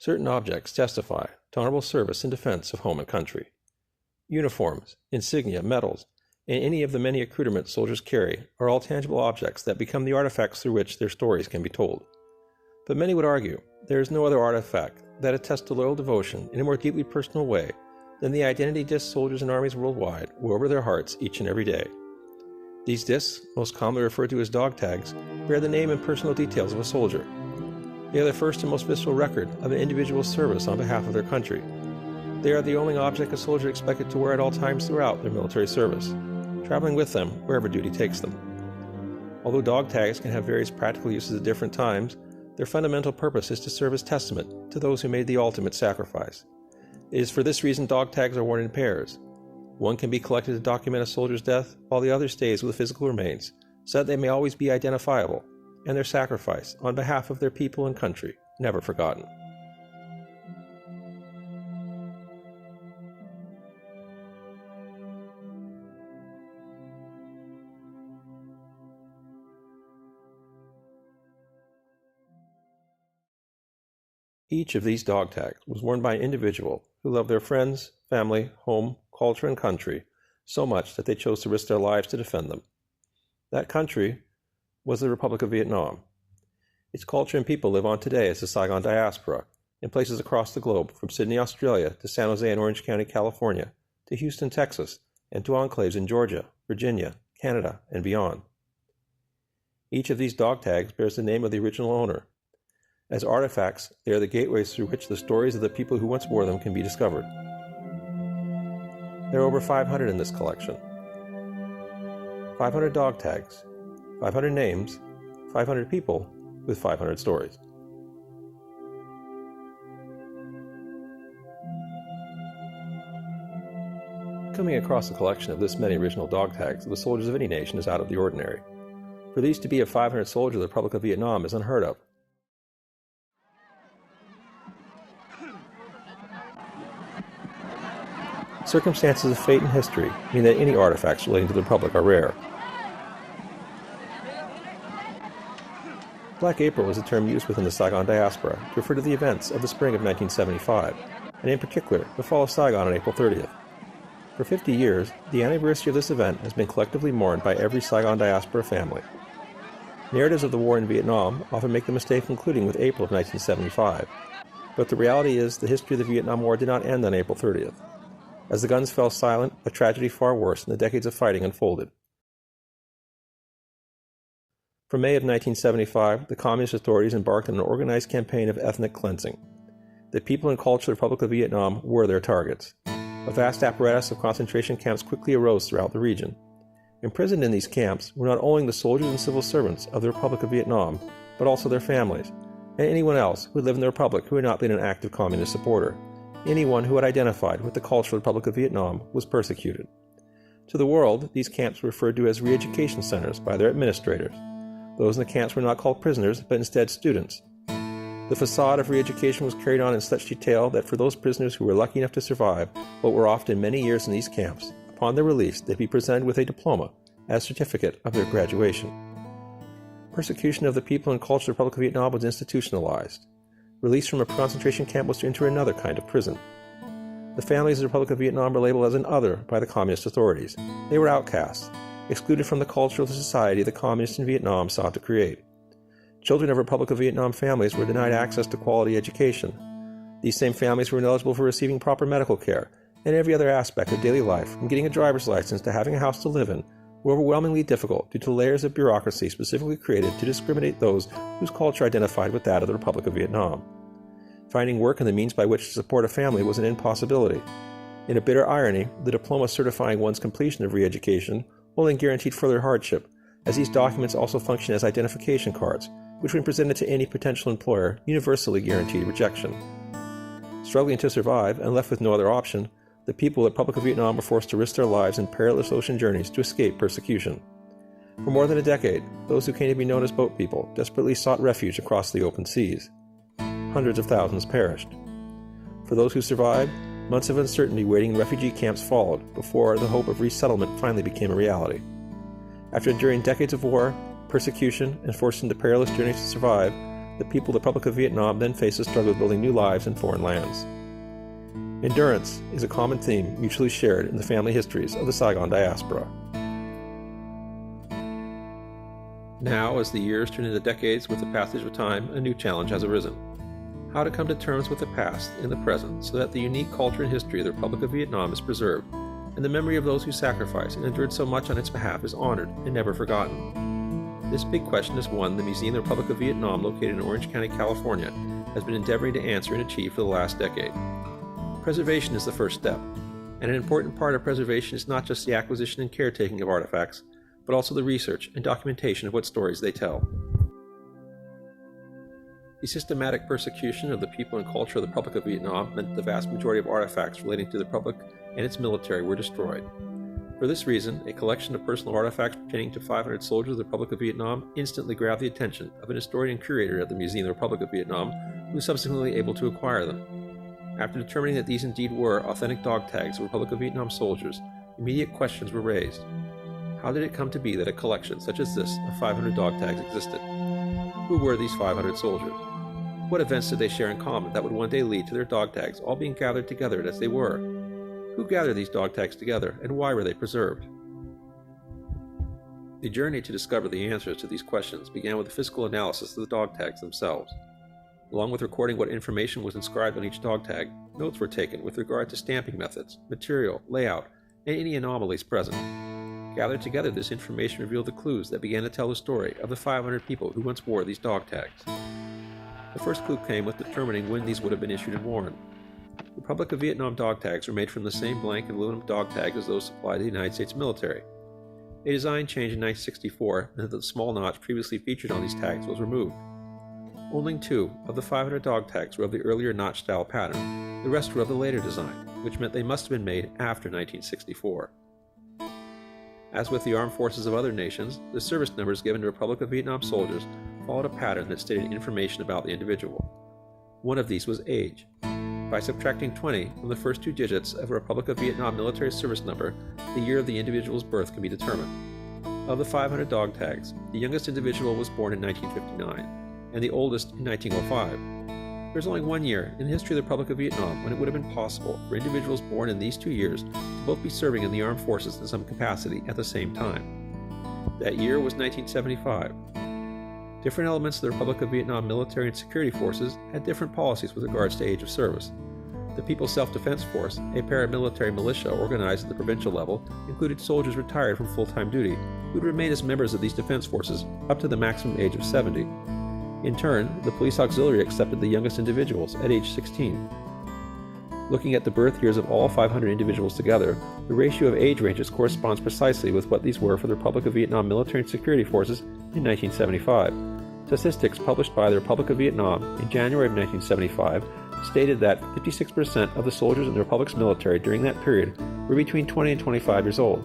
Certain objects testify to honorable service in defense of home and country. Uniforms, insignia, medals, and any of the many accoutrements soldiers carry are all tangible objects that become the artifacts through which their stories can be told. But many would argue there is no other artifact that attests to loyal devotion in a more deeply personal way than the identity discs soldiers in armies worldwide wear over their hearts each and every day. These discs, most commonly referred to as dog tags, bear the name and personal details of a soldier. They are the first and most visceral record of an individual's service on behalf of their country. They are the only object a soldier is expected to wear at all times throughout their military service, traveling with them wherever duty takes them. Although dog tags can have various practical uses at different times, their fundamental purpose is to serve as testament to those who made the ultimate sacrifice. It is for this reason dog tags are worn in pairs. One can be collected to document a soldier's death, while the other stays with the physical remains, so that they may always be identifiable, and their sacrifice on behalf of their people and country never forgotten. Each of these dog tags was worn by an individual who loved their friends, family, home, culture, and country so much that they chose to risk their lives to defend them. That country was the Republic of Vietnam. Its culture and people live on today as the Saigon Diaspora in places across the globe, from Sydney, Australia, to San Jose and Orange County, California, to Houston, Texas, and to enclaves in Georgia, Virginia, Canada, and beyond. Each of these dog tags bears the name of the original owner. As artifacts, they are the gateways through which the stories of the people who once wore them can be discovered. There are over 500 in this collection. 500 dog tags, 500 names, 500 people with 500 stories. Coming across a collection of this many original dog tags of the soldiers of any nation is out of the ordinary. For these to be of 500 soldiers of the Republic of Vietnam is unheard of. Circumstances of fate and history mean that any artifacts relating to the Republic are rare. Black April is a term used within the Saigon Diaspora to refer to the events of the spring of 1975, and in particular, the fall of Saigon on April 30th. For 50 years, the anniversary of this event has been collectively mourned by every Saigon Diaspora family. Narratives of the war in Vietnam often make the mistake of concluding with April of 1975, but the reality is the history of the Vietnam War did not end on April 30th. As the guns fell silent, a tragedy far worse than the decades of fighting unfolded. From May of 1975, the Communist authorities embarked on an organized campaign of ethnic cleansing. The people and culture of the Republic of Vietnam were their targets. A vast apparatus of concentration camps quickly arose throughout the region. Imprisoned in these camps were not only the soldiers and civil servants of the Republic of Vietnam, but also their families, and anyone else who lived in the Republic who had not been an active communist supporter. Anyone who had identified with the culture of the Republic of Vietnam was persecuted. To the world, these camps were referred to as re-education centers by their administrators. Those in the camps were not called prisoners, but instead students. The facade of re-education was carried on in such detail that for those prisoners who were lucky enough to survive what were often many years in these camps, upon their release they'd be presented with a diploma as a certificate of their graduation. Persecution of the people and culture of the Republic of Vietnam was institutionalized. Release from a concentration camp was to enter another kind of prison. The families of the Republic of Vietnam were labeled as an other by the communist authorities. They were outcasts, excluded from the culture of the society the communists in Vietnam sought to create. Children of Republic of Vietnam families were denied access to quality education. These same families were ineligible for receiving proper medical care, and every other aspect of daily life, from getting a driver's license to having a house to live in, were overwhelmingly difficult due to layers of bureaucracy specifically created to discriminate those whose culture identified with that of the Republic of Vietnam. Finding work and the means by which to support a family was an impossibility. In a bitter irony, the diploma certifying one's completion of re-education only guaranteed further hardship, as these documents also function as identification cards, which when presented to any potential employer, universally guaranteed rejection. Struggling to survive and left with no other option, the people of the Republic of Vietnam were forced to risk their lives in perilous ocean journeys to escape persecution. For more than a decade, those who came to be known as boat people desperately sought refuge across the open seas. Hundreds of thousands perished. For those who survived, months of uncertainty waiting in refugee camps followed before the hope of resettlement finally became a reality. After enduring decades of war, persecution, and forced into perilous journeys to survive, the people of the Republic of Vietnam then faced the struggle of building new lives in foreign lands. Endurance is a common theme mutually shared in the family histories of the Saigon Diaspora. Now, as the years turn into decades with the passage of time, a new challenge has arisen. How to come to terms with the past in the present so that the unique culture and history of the Republic of Vietnam is preserved, and the memory of those who sacrificed and endured so much on its behalf is honored and never forgotten. This big question is one the Museum of the Republic of Vietnam, located in Orange County, California, has been endeavoring to answer and achieve for the last decade. Preservation is the first step, and an important part of preservation is not just the acquisition and caretaking of artifacts, but also the research and documentation of what stories they tell. The systematic persecution of the people and culture of the Republic of Vietnam meant the vast majority of artifacts relating to the Republic and its military were destroyed. For this reason, a collection of personal artifacts pertaining to 500 soldiers of the Republic of Vietnam instantly grabbed the attention of an historian and curator at the Museum of the Republic of Vietnam, who was subsequently able to acquire them. After determining that these indeed were authentic dog tags of Republic of Vietnam soldiers, immediate questions were raised. How did it come to be that a collection such as this of 500 dog tags existed? Who were these 500 soldiers? What events did they share in common that would one day lead to their dog tags all being gathered together as they were? Who gathered these dog tags together, and why were they preserved? The journey to discover the answers to these questions began with the physical analysis of the dog tags themselves. Along with recording what information was inscribed on each dog tag, notes were taken with regard to stamping methods, material, layout, and any anomalies present. Gathered together, this information revealed the clues that began to tell the story of the 500 people who once wore these dog tags. The first clue came with determining when these would have been issued and worn. The Republic of Vietnam dog tags were made from the same blank and aluminum dog tag as those supplied to the United States military. A design change in 1964 meant that the small notch previously featured on these tags was removed. Only 2 of the 500 dog tags were of the earlier notch-style pattern. The rest were of the later design, which meant they must have been made after 1964. As with the armed forces of other nations, the service numbers given to Republic of Vietnam soldiers followed a pattern that stated information about the individual. One of these was age. By subtracting 20 from the first 2 digits of a Republic of Vietnam military service number, the year of the individual's birth can be determined. Of the 500 dog tags, the youngest individual was born in 1959. And the oldest in 1905. There is only one year in the history of the Republic of Vietnam when it would have been possible for individuals born in these 2 years to both be serving in the armed forces in some capacity at the same time. That year was 1975. Different elements of the Republic of Vietnam military and security forces had different policies with regards to age of service. The People's Self-Defense Force, a paramilitary militia organized at the provincial level, included soldiers retired from full-time duty who would remain as members of these defense forces up to the maximum age of 70. In turn, the police auxiliary accepted the youngest individuals at age 16. Looking at the birth years of all 500 individuals together, the ratio of age ranges corresponds precisely with what these were for the Republic of Vietnam military and security forces in 1975. Statistics published by the Republic of Vietnam in January of 1975 stated that 56% of the soldiers in the Republic's military during that period were between 20 and 25 years old.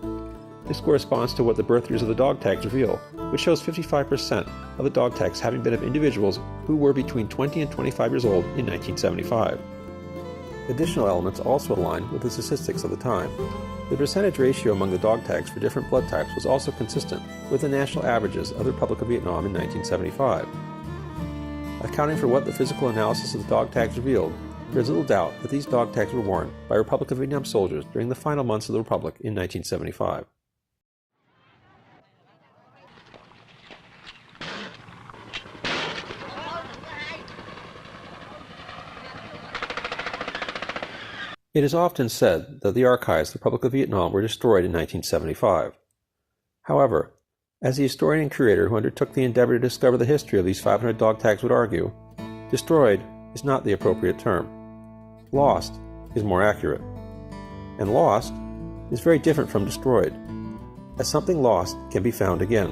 This corresponds to what the birth years of the dog tags reveal, which shows 55% of the dog tags having been of individuals who were between 20 and 25 years old in 1975. Additional elements also align with the statistics of the time. The percentage ratio among the dog tags for different blood types was also consistent with the national averages of the Republic of Vietnam in 1975. Accounting for what the physical analysis of the dog tags revealed, there is little doubt that these dog tags were worn by Republic of Vietnam soldiers during the final months of the Republic in 1975. It is often said that the archives of the Republic of Vietnam were destroyed in 1975. However, as the historian and curator who undertook the endeavor to discover the history of these 500 dog tags would argue, destroyed is not the appropriate term. Lost is more accurate. And lost is very different from destroyed, as something lost can be found again.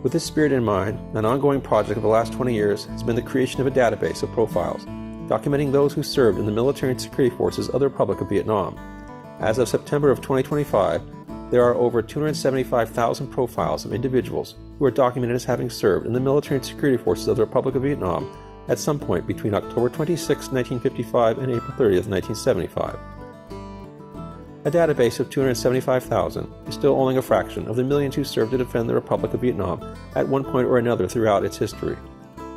With this spirit in mind, an ongoing project of the last 20 years has been the creation of a database of profiles documenting those who served in the military and security forces of the Republic of Vietnam. As of September of 2025, there are over 275,000 profiles of individuals who are documented as having served in the military and security forces of the Republic of Vietnam at some point between October 26, 1955 and April 30, 1975. A database of 275,000 is still only a fraction of the millions who served to defend the Republic of Vietnam at one point or another throughout its history.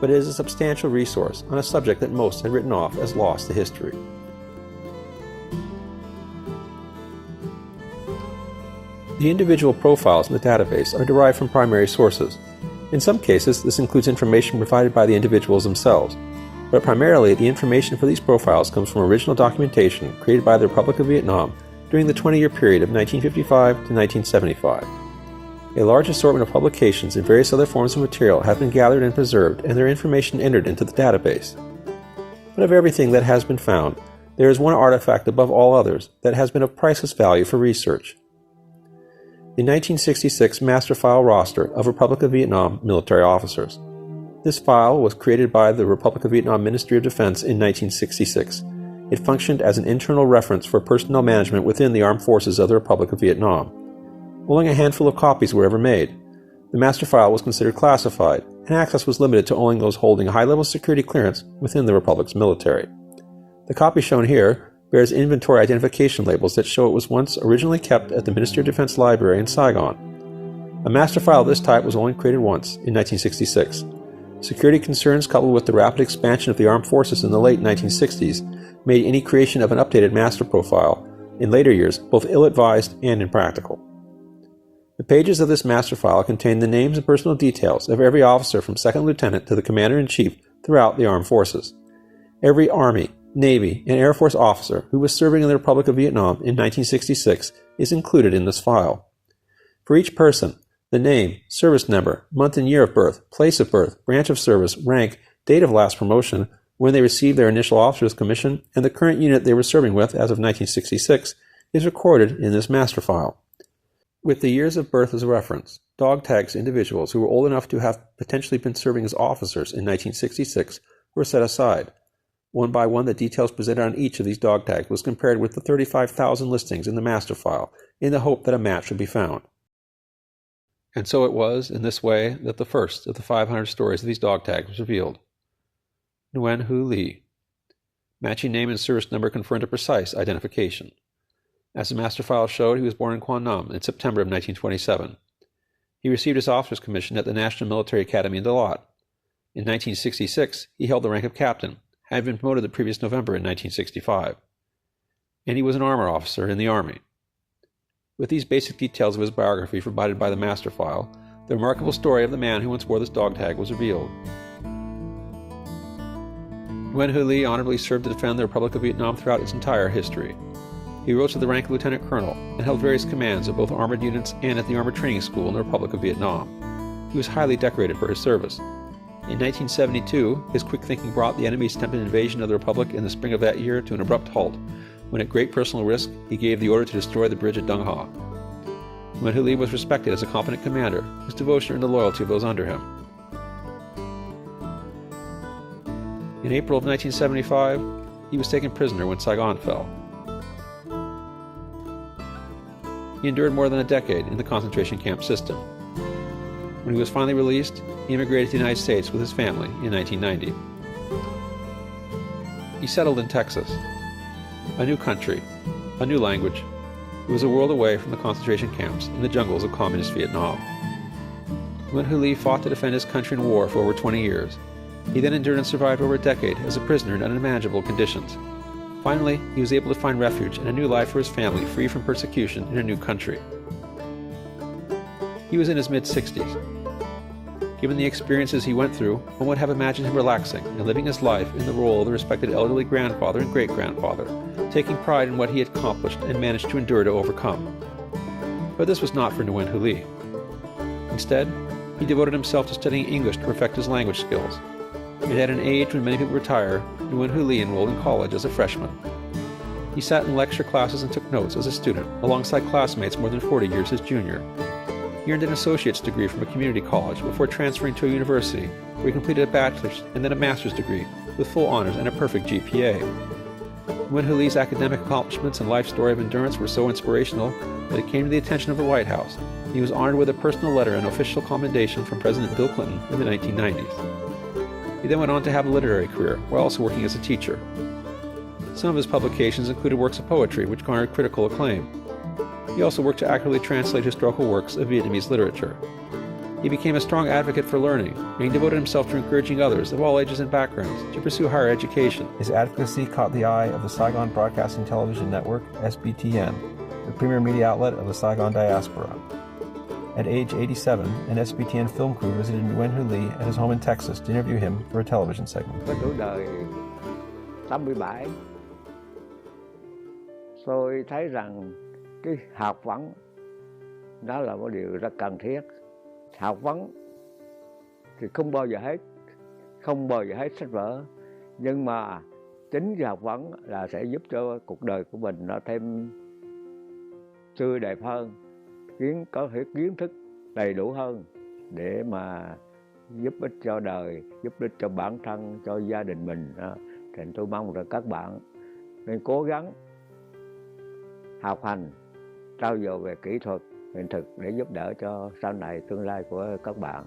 but it is a substantial resource on a subject that most had written off as lost to history. The individual profiles in the database are derived from primary sources. In some cases, this includes information provided by the individuals themselves, but primarily the information for these profiles comes from original documentation created by the Republic of Vietnam during the 20-year period of 1955 to 1975. A large assortment of publications and various other forms of material have been gathered and preserved, and their information entered into the database. But of everything that has been found, there is one artifact above all others that has been of priceless value for research. The 1966 Master File Roster of Republic of Vietnam military officers. This file was created by the Republic of Vietnam Ministry of Defense in 1966. It functioned as an internal reference for personnel management within the armed forces of the Republic of Vietnam. Only a handful of copies were ever made. The master file was considered classified, and access was limited to only those holding a high-level security clearance within the Republic's military. The copy shown here bears inventory identification labels that show it was once originally kept at the Ministry of Defense Library in Saigon. A master file of this type was only created once, in 1966. Security concerns coupled with the rapid expansion of the armed forces in the late 1960s made any creation of an updated master profile in later years both ill-advised and impractical. The pages of this master file contain the names and personal details of every officer from second lieutenant to the commander-in-chief throughout the armed forces. Every Army, Navy, and Air Force officer who was serving in the Republic of Vietnam in 1966 is included in this file. For each person, the name, service number, month and year of birth, place of birth, branch of service, rank, date of last promotion, when they received their initial officer's commission, and the current unit they were serving with as of 1966 is recorded in this master file. With the years of birth as a reference, dog tags individuals who were old enough to have potentially been serving as officers in 1966 were set aside. One by one, the details presented on each of these dog tags was compared with the 35,000 listings in the master file in the hope that a match would be found. And so it was in this way that the first of the 500 stories of these dog tags was revealed. Nguyen Hu Lee. Matching name and service number confirmed a precise identification. As the master file showed, he was born in Quang Nam in September of 1927. He received his officer's commission at the National Military Academy in Dalat. In 1966, he held the rank of captain, had been promoted the previous November in 1965. And he was an armor officer in the Army. With these basic details of his biography provided by the master file, the remarkable story of the man who once wore this dog tag was revealed. Nguyen Hu Lee honorably served to defend the Republic of Vietnam throughout its entire history. He rose to the rank of lieutenant colonel and held various commands of both armored units and at the Armored Training School in the Republic of Vietnam. He was highly decorated for his service. In 1972, his quick thinking brought the enemy's attempted invasion of the Republic in the spring of that year to an abrupt halt, when at great personal risk he gave the order to destroy the bridge at Dung Ha. Nguyen Hu Lee was respected as a competent commander, whose devotion earned the loyalty of those under him. In April of 1975, he was taken prisoner when Saigon fell. He endured more than a decade in the concentration camp system. When he was finally released, he immigrated to the United States with his family in 1990. He settled in Texas. A new country, a new language. It was a world away from the concentration camps and the jungles of communist Vietnam. Nguyen Hu Lee fought to defend his country in war for over 20 years. He then endured and survived over a decade as a prisoner in unimaginable conditions. Finally, he was able to find refuge and a new life for his family, free from persecution in a new country. He was in his mid-60s. Given the experiences he went through, one would have imagined him relaxing and living his life in the role of the respected elderly grandfather and great-grandfather, taking pride in what he had accomplished and managed to endure to overcome. But this was not for Nguyen Hu Lee. Instead, he devoted himself to studying English to perfect his language skills. And at an age when many people retire, Nguyen Hu Lee enrolled in college as a freshman. He sat in lecture classes and took notes as a student, alongside classmates more than 40 years his junior. He earned an associate's degree from a community college before transferring to a university, where he completed a bachelor's and then a master's degree, with full honors and a perfect GPA. Nguyen Hu Lee's academic accomplishments and life story of endurance were so inspirational that it came to the attention of the White House. He was honored with a personal letter and official commendation from President Bill Clinton in the 1990s. He then went on to have a literary career, while also working as a teacher. Some of his publications included works of poetry, which garnered critical acclaim. He also worked to accurately translate historical works of Vietnamese literature. He became a strong advocate for learning, and he devoted himself to encouraging others of all ages and backgrounds to pursue higher education. His advocacy caught the eye of the Saigon Broadcasting Television Network, SBTN, the premier media outlet of the Saigon Diaspora. At age 87, an SBTN film crew visited Nguyen Hu Ly at his home in Texas to interview him for a television segment. Cái tuổi đời 87, tôi thấy rằng cái học vấn đó là một điều rất cần thiết. Học vấn thì không bao giờ hết sách vở, nhưng mà chính cái học vấn là sẽ giúp cho cuộc đời của mình nó thêm tươi đẹp hơn, có thể kiến thức đầy đủ hơn để mà giúp ích cho đời, giúp ích cho bản thân, cho gia đình mình. Thì tôi mong rằng các bạn nên cố gắng học hành, trau dồi về kỹ thuật, hiện thực để giúp đỡ cho sau này tương lai của các bạn.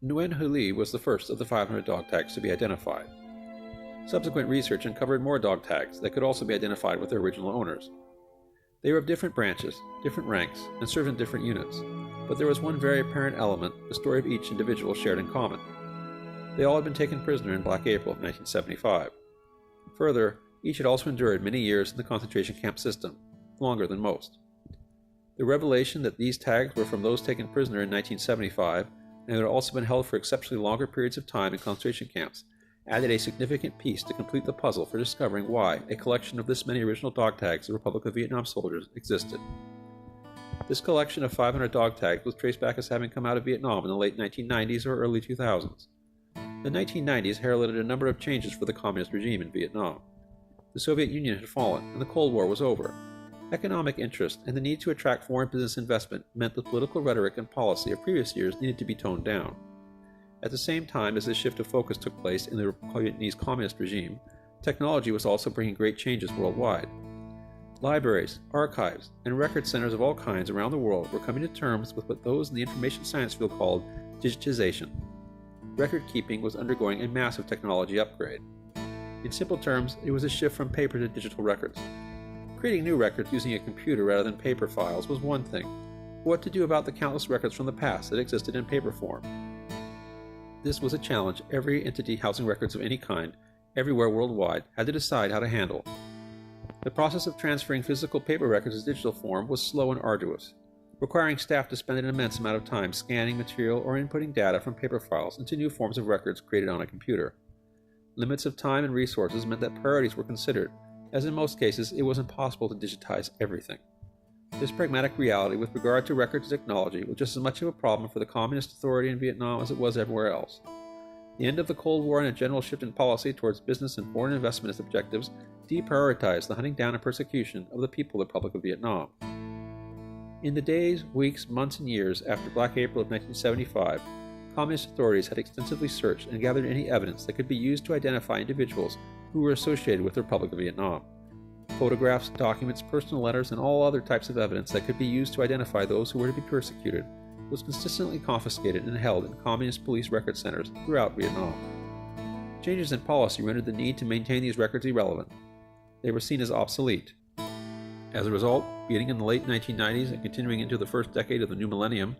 Nguyen Hu Ly was the first of the 500 dog tags to be identified. Subsequent research uncovered more dog tags that could also be identified with their original owners. They were of different branches, different ranks, and served in different units, but there was one very apparent element the story of each individual shared in common. They all had been taken prisoner in Black April of 1975. Further, each had also endured many years in the concentration camp system, longer than most. The revelation that these tags were from those taken prisoner in 1975 and had also been held for exceptionally longer periods of time in concentration camps, added a significant piece to complete the puzzle for discovering why a collection of this many original dog tags of Republic of Vietnam soldiers existed. This collection of 500 dog tags was traced back as having come out of Vietnam in the late 1990s or early 2000s. The 1990s heralded a number of changes for the communist regime in Vietnam. The Soviet Union had fallen, and the Cold War was over. Economic interest and the need to attract foreign business investment meant the political rhetoric and policy of previous years needed to be toned down. At the same time as this shift of focus took place in the Vietnamese communist regime, technology was also bringing great changes worldwide. Libraries, archives, and record centers of all kinds around the world were coming to terms with what those in the information science field called digitization. Record keeping was undergoing a massive technology upgrade. In simple terms, it was a shift from paper to digital records. Creating new records using a computer rather than paper files was one thing. What to do about the countless records from the past that existed in paper form? This was a challenge every entity housing records of any kind, everywhere worldwide, had to decide how to handle. The process of transferring physical paper records to digital form was slow and arduous, requiring staff to spend an immense amount of time scanning material or inputting data from paper files into new forms of records created on a computer. Limits of time and resources meant that priorities were considered, as in most cases it was impossible to digitize everything. This pragmatic reality with regard to records technology was just as much of a problem for the Communist Authority in Vietnam as it was everywhere else. The end of the Cold War and a general shift in policy towards business and foreign investment as objectives deprioritized the hunting down and persecution of the people of the Republic of Vietnam. In the days, weeks, months, and years after Black April of 1975, Communist authorities had extensively searched and gathered any evidence that could be used to identify individuals who were associated with the Republic of Vietnam. Photographs, documents, personal letters, and all other types of evidence that could be used to identify those who were to be persecuted was consistently confiscated and held in communist police record centers throughout Vietnam. Changes in policy rendered the need to maintain these records irrelevant. They were seen as obsolete. As a result, beginning in the late 1990s and continuing into the first decade of the new millennium,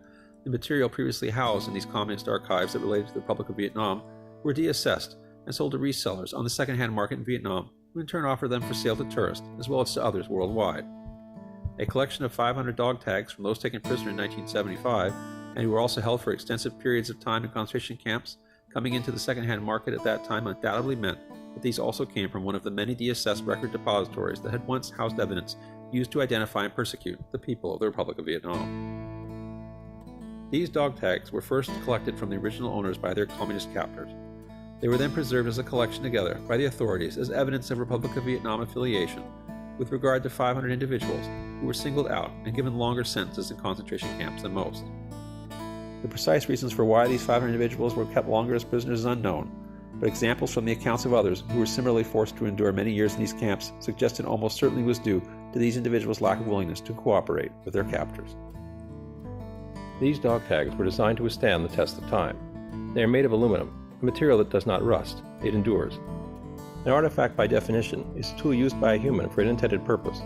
the material previously housed in these communist archives that related to the Republic of Vietnam were deassessed and sold to resellers on the second-hand market in Vietnam, who in turn offered them for sale to tourists as well as to others worldwide. A collection of 500 dog tags from those taken prisoner in 1975 and who were also held for extensive periods of time in concentration camps coming into the second-hand market at that time undoubtedly meant that these also came from one of the many deassessed record depositories that had once housed evidence used to identify and persecute the people of the Republic of Vietnam. These dog tags were first collected from the original owners by their communist captors. They were then preserved as a collection together by the authorities as evidence of Republic of Vietnam affiliation with regard to 500 individuals who were singled out and given longer sentences in concentration camps than most. The precise reasons for why these 500 individuals were kept longer as prisoners is unknown, but examples from the accounts of others who were similarly forced to endure many years in these camps suggest it almost certainly was due to these individuals' lack of willingness to cooperate with their captors. These dog tags were designed to withstand the test of time. They are made of aluminum, a material that does not rust. It endures. An artifact, by definition, is a tool used by a human for an intended purpose.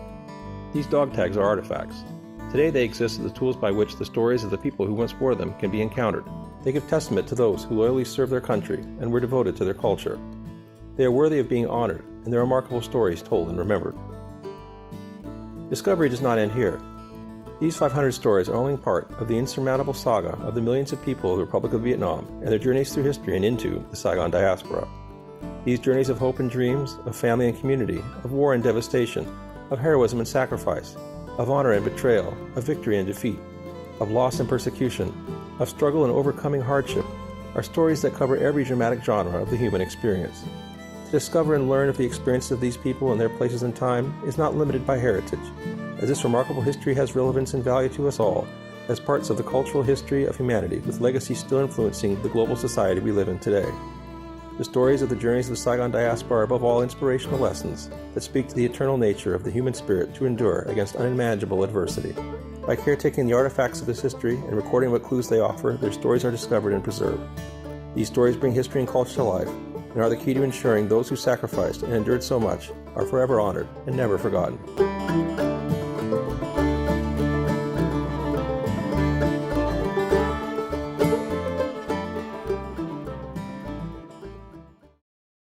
These dog tags are artifacts. Today they exist as the tools by which the stories of the people who once wore them can be encountered. They give testament to those who loyally served their country and were devoted to their culture. They are worthy of being honored, and their remarkable stories told and remembered. Discovery does not end here. These 500 stories are only part of the insurmountable saga of the millions of people of the Republic of Vietnam and their journeys through history and into the Saigon Diaspora. These journeys of hope and dreams, of family and community, of war and devastation, of heroism and sacrifice, of honor and betrayal, of victory and defeat, of loss and persecution, of struggle and overcoming hardship, are stories that cover every dramatic genre of the human experience. To discover and learn of the experiences of these people and their places in time is not limited by heritage, as this remarkable history has relevance and value to us all as parts of the cultural history of humanity, with legacy still influencing the global society we live in today. The stories of the journeys of the Saigon Diaspora are above all inspirational lessons that speak to the eternal nature of the human spirit to endure against unimaginable adversity. By caretaking the artifacts of this history and recording what clues they offer, their stories are discovered and preserved. These stories bring history and culture to life and are the key to ensuring those who sacrificed and endured so much are forever honored and never forgotten.